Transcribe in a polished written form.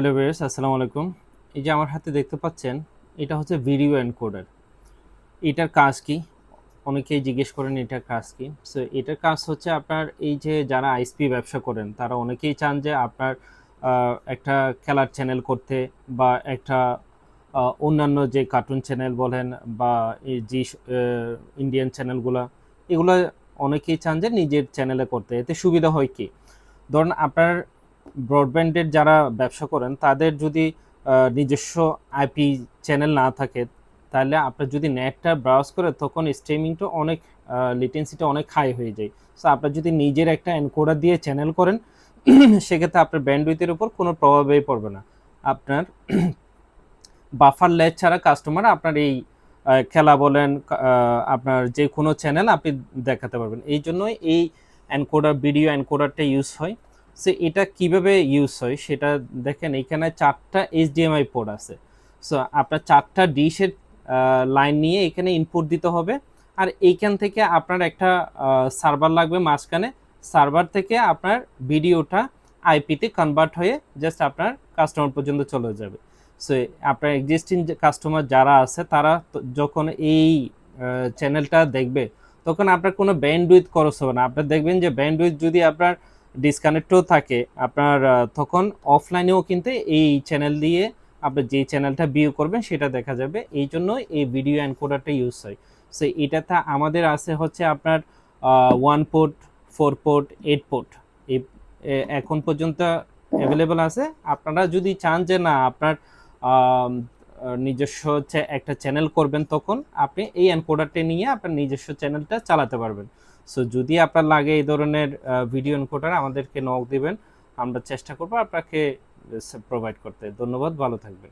Hello viewers, আসসালামু আলাইকুম। এই যে আমার হাতে দেখতে পাচ্ছেন, এটা হচ্ছে ভিডিও এনকোডার। এটার কাজ কি? অনেকেই জিজ্ঞেস করেন এটার কাজ কি। সো এটার কাজ হচ্ছে আপনার এই যে যারা আইএসপি ব্যবসা করেন তারা অনেকেই চান যে আপনার একটা খেলার চ্যানেল করতে বা একটা অন্যান্য যে কার্টুন চ্যানেল বলেন বা এই যে ইন্ডিয়ান চ্যানেলগুলো, এগুলো অনেকেই চান যে নিজের চ্যানেলে করতে। এতে সুবিধা হয় কি? ধরুন আপনার ব্রডব্যান্ডের যারা ব্যবসা করেন তাদের যদি নিজস্ব আইপি চ্যানেল না থাকে, তাহলে আপনার যদি নেটটা ব্রাউজ করে তখন স্ট্রিমিংটা অনেক লিটেন্সিটা অনেক হাই হয়ে যায়। সো আপনার যদি নিজের একটা এনকোডার দিয়ে চ্যানেল করেন সেক্ষেত্রে আপনার ব্যান্ডউইথের উপর কোনো প্রভাবই পড়বে না। আপনার বাফার লেস ছাড়া কাস্টমার আপনার এই খেলা বলেন আপনার যে কোনো চ্যানেল আপনি দেখাতে পারবেন। এই জন্যই এই এনকোডার, ভিডিও এনকোডারটা ইউজ হয়। সো এটা কিভাবে ইউজ হয় সেটা দেখেন, এখানে 4টা এইচডিএমআই পোর্ট আছে। সো আপনার 4টা ডিশের লাইন নিয়ে এখানে ইনপুট দিতে হবে। আর এইখান থেকে আপনার একটা সার্ভার লাগবে মাঝখানে। সার্ভার থেকে আপনার ভিডিওটা আইপিতে কনভার্ট হয়ে জাস্ট আপনার কাস্টমার পর্যন্ত চলে যাবে। সো আপনার এক্সিস্টিং যে কাস্টমার যারা আছে তারা যখন এই চ্যানেলটা দেখবে তখন আপনার কোনো ব্যান্ডউইথ খরচ হবে না। আপনার দেখবেন যে ব্যান্ডউইথ যদি আপনার ডিসকানেক্টও থাকে আপনার তখন অফলাইনেও কিন্তু এই চ্যানেল দিয়ে আপনি যে চ্যানেলটা ভিউ করবেন সেটা দেখা যাবে। এই জন্য এই ভিডিও এনকোডারটা ইউজ হয়। সো এটাতে আমাদের আছে হচ্ছে আপনার 1 পোর্ট, 4 পোর্ট, 8 পোর্ট এই এখন পর্যন্ত অ্যাভেলেবল আছে। আপনারা যদি চান যে না আপনার আম, নিজস্ব হচ্ছে একটা চ্যানেল করবেন, তখন আপনি এই এনকোডারটা নিয়ে আপনার নিজস্ব চ্যানেলটা চালাতে পারবেন। সো যদি আপনার লাগে এই ধরনের ভিডিও এনকোডার, আমাদেরকে নক দিবেন, আমরা চেষ্টা করবো আপনাকে প্রোভাইড করতে। ধন্যবাদ, ভালো থাকবেন।